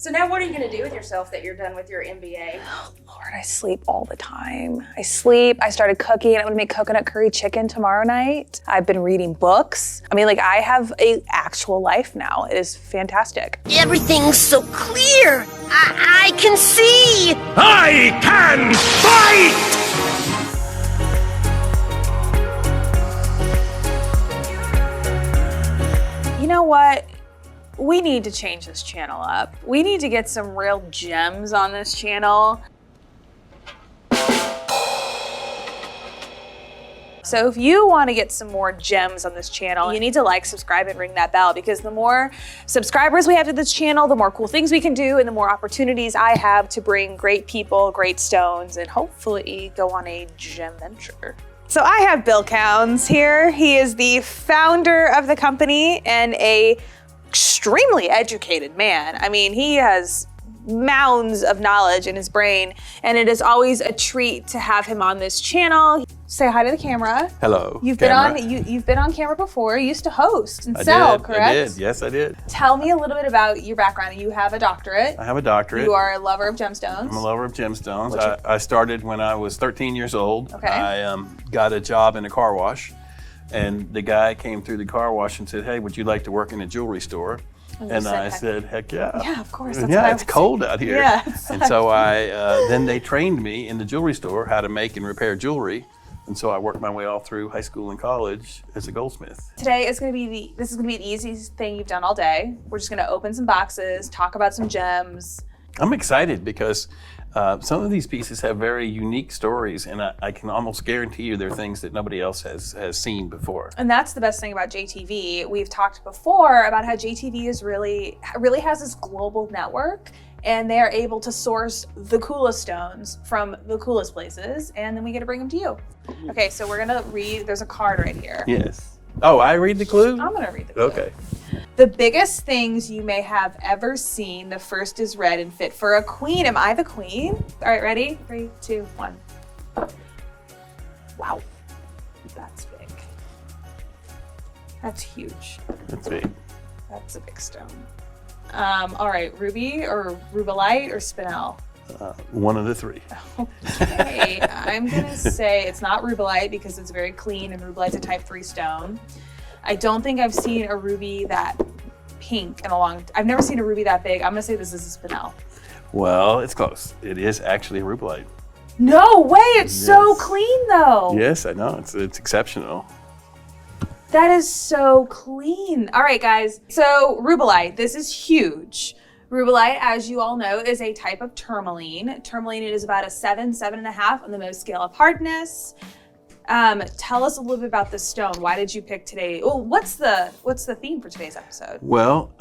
So now what are you going to do with yourself that you're done with your MBA? Oh, Lord, I sleep all the time. I started cooking. I'm gonna make coconut curry chicken tomorrow night. I've been reading books. I mean, like, I have an actual life now. It is fantastic. Everything's so clear. I can see. I can fight! You know what? We need to change this channel up. We need to get some real gems on this channel. So if you want to get some more gems on this channel, you need to like, subscribe, and ring that bell, because the more subscribers we have to this channel, the more cool things we can do and the more opportunities I have to bring great people, great stones, and hopefully go on a gem venture. So I have Bill Kouns here. He is the founder of the company and a extremely educated man. I mean, he has mounds of knowledge in his brain, and it is always a treat to have him on this channel. Say hi to the camera. Hello. You've been on camera before. You used to host and sell, correct? I did. Yes, I did. Tell me a little bit about your background. You have a doctorate. I have a doctorate. You are a lover of gemstones. I'm a lover of gemstones. I started when I was 13 years old. Okay. I got a job in a car wash, and the guy came through the car wash and said, "Hey, would you like to work in a jewelry store?" And I said, "Heck yeah." Yeah, of course. That's yeah, it's cold out here. Yeah. And so then they trained me in the jewelry store how to make and repair jewelry. And so I worked my way all through high school and college as a goldsmith. Today is going to be this is going to be the easiest thing you've done all day. We're just going to open some boxes, talk about some gems. I'm excited because some of these pieces have very unique stories, and I can almost guarantee you they're things that nobody else has seen before. And that's the best thing about JTV. We've talked before about how JTV is really has this global network, and they are able to source the coolest stones from the coolest places, and then we get to bring them to you. Okay, so we're gonna read, there's a card right here. Yes. Oh, I read the clue? I'm gonna read the clue. Okay. The biggest things you may have ever seen, the first is red and fit for a queen. Am I the queen? All right, ready? 3, 2, 1. Wow, that's big. That's huge. That's big. That's a big stone. All right, ruby or rubellite or spinel? One of the three. Okay, I'm gonna say it's not rubellite because it's very clean, and rubellite's a type 3 stone. I don't think I've seen a ruby that pink in a long I've never seen a ruby that big. I'm gonna say this is a spinel. Well, it's close. It is actually a Rubellite. No way, it's so clean though. Yes, I know, it's exceptional. That is so clean. All right, guys, so Rubellite, this is huge. Rubellite, as you all know, is a type of tourmaline. Tourmaline, it is about a 7, 7.5 on the Mohs scale of hardness. Tell us a little bit about this stone. Why did you pick today? Oh, what's the theme for today's episode? Well,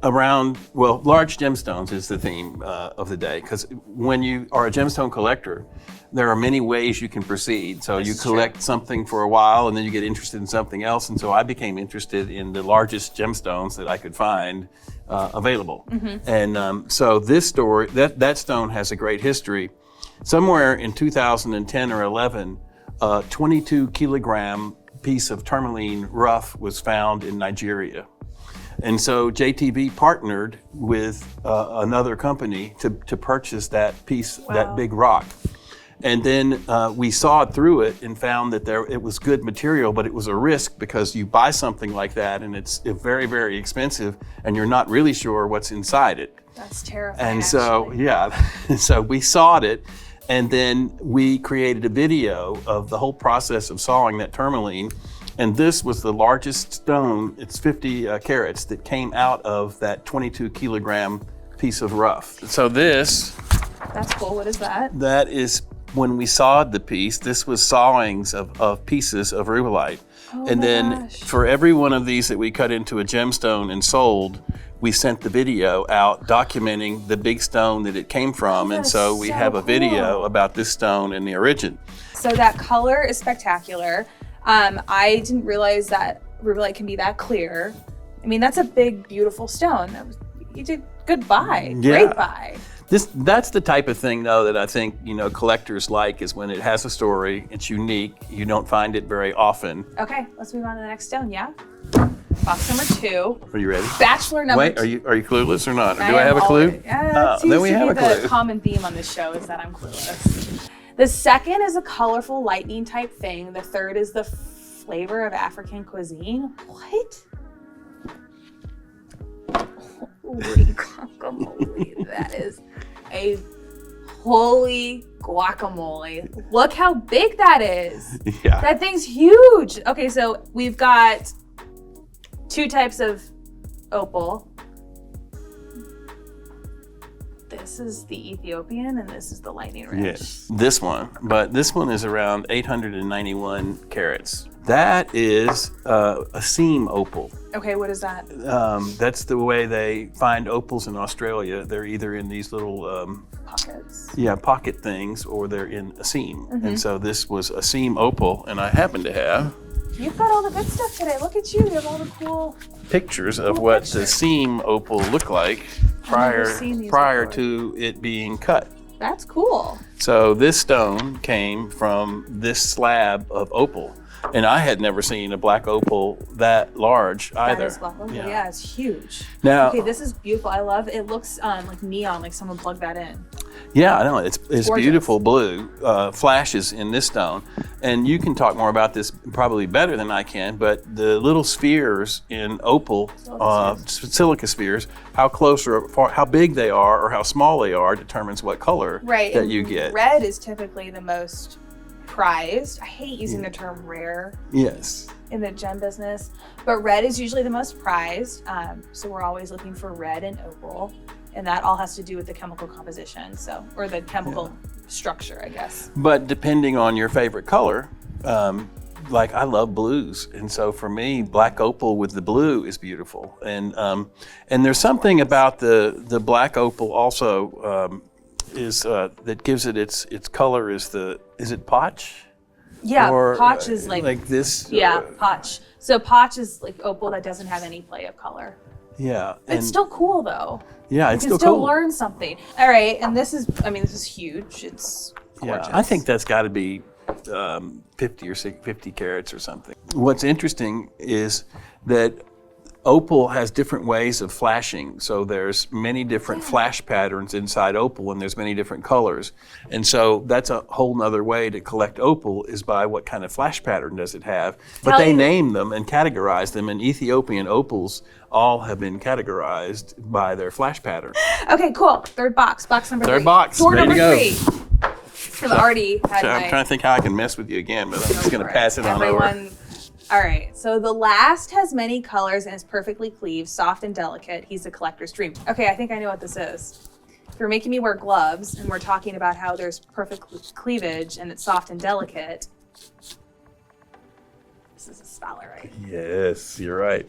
large gemstones is the theme of the day, because when you are a gemstone collector, there are many ways you can proceed. So you collect something for a while, and then you get interested in something else. And so I became interested in the largest gemstones that I could find available. Mm-hmm. And so this story, that stone has a great history. Somewhere in 2010 or 11, a 22 kilogram piece of tourmaline rough was found in Nigeria. And so JTV partnered with another company to purchase that piece, that big rock. And then we sawed through it and found that it was good material, but it was a risk because you buy something like that and it's very, very expensive, and you're not really sure what's inside it. That's terrifying. And so, so we sawed it, and then we created a video of the whole process of sawing that tourmaline. And this was the largest stone, it's 50 carats, that came out of that 22 kilogram piece of rough. So that's cool. What is that? That is when we sawed the piece. This was sawings of pieces of rubellite. Oh, and then for every one of these that we cut into a gemstone and sold, we sent the video out documenting the big stone that it came from. And so we have a video about this stone and the origin. So that color is spectacular. I didn't realize that rubellite can be that clear. I mean, that's a big, beautiful stone. You did good buy, great buy. That's the type of thing, though, that I think, collectors like, is when it has a story, it's unique, you don't find it very often. Okay, let's move on to the next stone, yeah? Box number 2. Are you ready? Bachelor number Wait, 2. are you clueless or not? Or do I have a clue? Then we have a clue. The common theme on this show is that I'm clueless. The second is a colorful lightning type thing. The third is the flavor of African cuisine. What? Holy guacamole. That is a holy guacamole. Look how big that is. Yeah. That thing's huge. Okay, so we've got 2 types of opal. This is the Ethiopian and this is the lightning rich. Yes, this one, but this one is around 891 carats. That is a seam opal. Okay, what is that? That's the way they find opals in Australia. They're either in these little Pockets. pocket things, or they're in a seam. Mm-hmm. And so this was a seam opal, and I happen to have You've got all the good stuff today. Look at you. You have all the cool. pictures of what the seam opal looked like prior seen these prior before. to it being cut. That's cool. So this stone came from this slab of opal. And I had never seen a black opal that large either. That is black opal. Yeah, it's huge. Now, Okay, this is beautiful. I love it. It looks like neon, like someone plugged that in. yeah, I know it's gorgeous. beautiful blue flashes in this stone, and you can talk more about this probably better than I can. But the little spheres in opal, silica spheres, how close or how big they are or how small they are determines what color Right. that and you get. Red is typically the most prized. I hate using the term rare Yes. in the gem business, but red is usually the most prized. So we're always looking for red and opal, and that all has to do with the chemical composition, or the chemical structure, I guess. But depending on your favorite color, like I love blues, and so for me, black opal with the blue is beautiful. And there's something about the black opal also that gives it its color. Is it potch? Yeah, Or, potch is like this. yeah, potch. So potch is like opal that doesn't have any play of color. Yeah. It's still cool though. Yeah, You it's can still still cool. learn something. All right, and this is huge. It's gorgeous. Yeah, I think that's got to be 50 or 50 carats or something. What's interesting is that opal has different ways of flashing. So there's many different flash patterns inside opal, and there's many different colors. And so that's a whole nother way to collect opal, is by what kind of flash pattern does it have. But they name them and categorize them, and Ethiopian opals all have been categorized by their flash pattern. Okay, cool. Third box number 3. Third box, Door ready to number go. 3. I've already had So I'm my. trying to think how I can mess with you again, but I'm just going to pass it on over. All right, so the last has many colors and is perfectly cleaved, soft and delicate. He's a collector's dream. Okay, I think I know what this is. If you're making me wear gloves and we're talking about how there's perfect cleavage and it's soft and delicate, this is a sphalerite. Yes, you're right.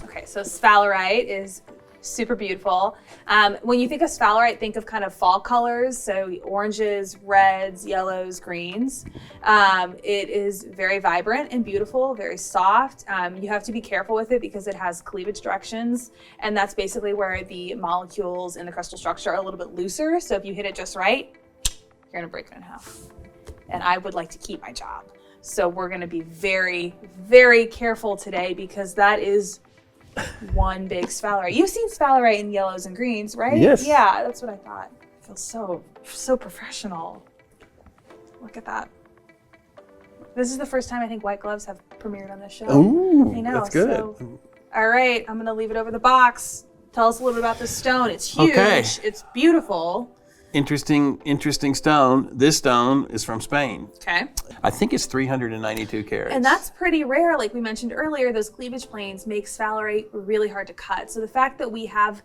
Okay, so sphalerite is super beautiful. When you think of sphalerite, think of kind of fall colors, so oranges, reds, yellows, greens. It is very vibrant and beautiful, very soft. You have to be careful with it because it has cleavage directions, and that's basically where the molecules in the crystal structure are a little bit looser. So if you hit it just right, you're gonna break it in half. And I would like to keep my job. So we're gonna be very, very careful today because that is one big sphalerite. You've seen sphalerite in yellows and greens, right? Yes. Yeah, that's what I thought. It feels so professional. Look at that. This is the first time I think white gloves have premiered on this show. Ooh, I know. that's good. So, all right, I'm gonna leave it over the box. Tell us a little bit about this stone. It's huge. Okay. It's beautiful. Interesting stone. This stone is from Spain. Okay. I think it's 392 carats. And that's pretty rare. Like we mentioned earlier, those cleavage planes make sphalerite really hard to cut. So the fact that we have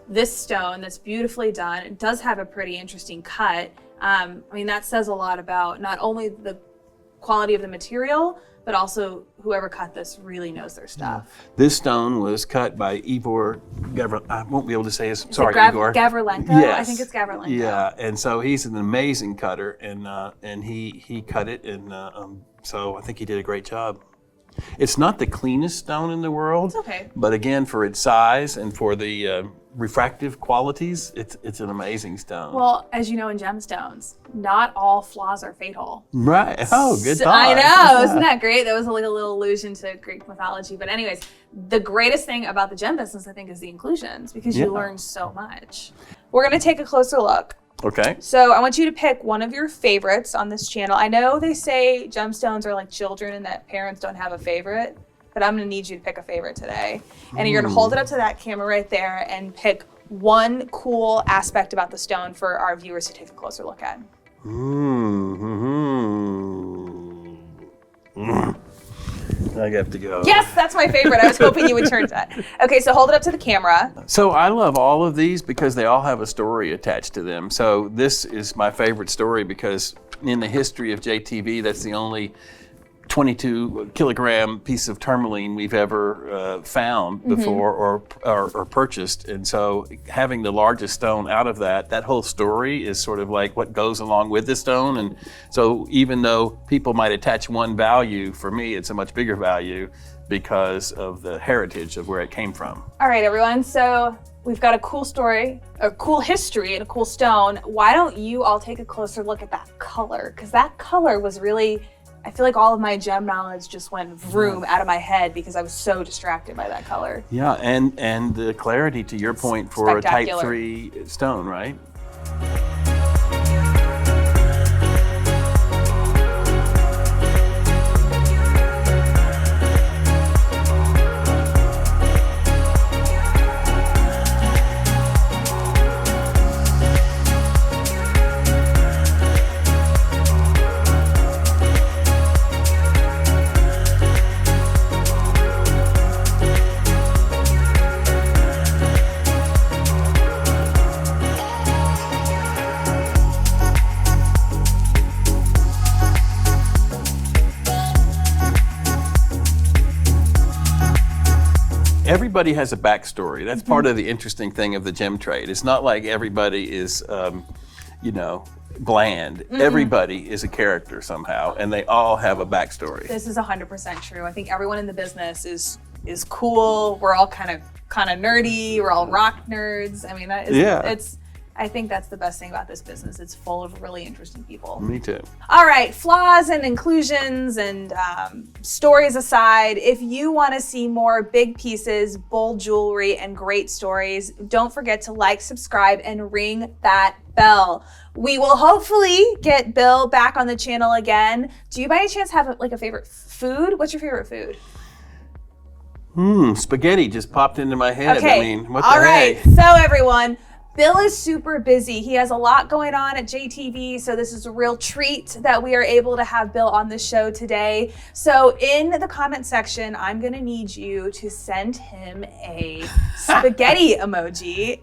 this stone that's beautifully done, it does have a pretty interesting cut. I mean, that says a lot about not only the quality of the material, but also whoever cut this really knows their stuff. This stone was cut by Igor I won't be able to say his, Is sorry, it Igor. Gavrilenko? Yes. I think it's Gavrilenko. Yeah, and so he's an amazing cutter, and he cut it, and so I think he did a great job. It's not the cleanest stone in the world. It's okay. But again, for its size and for the refractive qualities, it's an amazing stone. Well, as you know in gemstones, not all flaws are fatal. Right. Oh, good thought. I know. Isn't that great? That was like a little allusion to Greek mythology. But anyways, the greatest thing about the gem business, I think, is the inclusions, because you learn so much. We're going to take a closer look. Okay. So I want you to pick one of your favorites on this channel. I know they say gemstones are like children and that parents don't have a favorite, but I'm gonna need you to pick a favorite today. And you're gonna hold it up to that camera right there and pick one cool aspect about the stone for our viewers to take a closer look at. I have to go. Yes, that's my favorite. I was hoping you would turn to that. Okay, so hold it up to the camera. So I love all of these because they all have a story attached to them. So this is my favorite story because in the history of JTV, that's the only 22 kilogram piece of tourmaline we've ever found before or purchased. And so having the largest stone out of that whole story is sort of like what goes along with the stone. And so even though people might attach one value, for me, it's a much bigger value because of the heritage of where it came from. All right, everyone. So we've got a cool story, a cool history, and a cool stone. Why don't you all take a closer look at that color? Because that color was really, I feel like all of my gem knowledge just went vroom out of my head because I was so distracted by that color. Yeah, and the clarity, to your point, for a type 3 stone, right? Everybody has a backstory. That's part of the interesting thing of the gem trade. It's not like everybody is, bland. Everybody is a character somehow, and they all have a backstory. This is 100% true. I think everyone in the business is cool. We're all kind of nerdy. We're all rock nerds. I mean, I think that's the best thing about this business. It's full of really interesting people. Me too. All right, flaws and inclusions and stories aside, if you want to see more big pieces, bold jewelry, and great stories, don't forget to like, subscribe, and ring that bell. We will hopefully get Bill back on the channel again. Do you by any chance have like a favorite food? What's your favorite food? Spaghetti just popped into my head. Okay. I mean, what the All right, heck? so everyone, Bill is super busy. He has a lot going on at JTV, so this is a real treat that we are able to have Bill on the show today. So in the comment section, I'm gonna need you to send him a spaghetti emoji.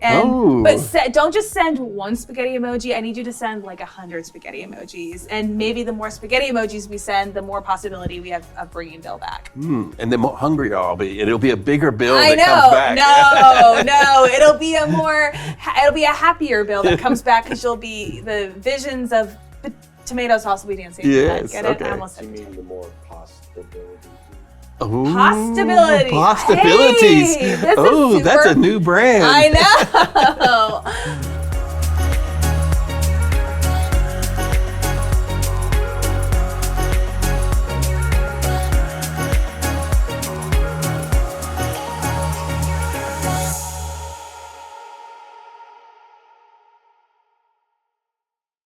But don't just send one spaghetti emoji. I need you to send like 100 spaghetti emojis. And maybe the more spaghetti emojis we send, the more possibility we have of bringing Bill back. And the more hungrier I'll be. It'll be a bigger Bill I that know. comes back. No, it'll be a happier Bill that comes back because you'll be the visions of tomato sauce will be dancing in your head. Yes, Get okay. it? I almost said You mean the more possibilities? Ooh, Possibilities. Possibilities. Hey, this is that's super- a new brand. I know.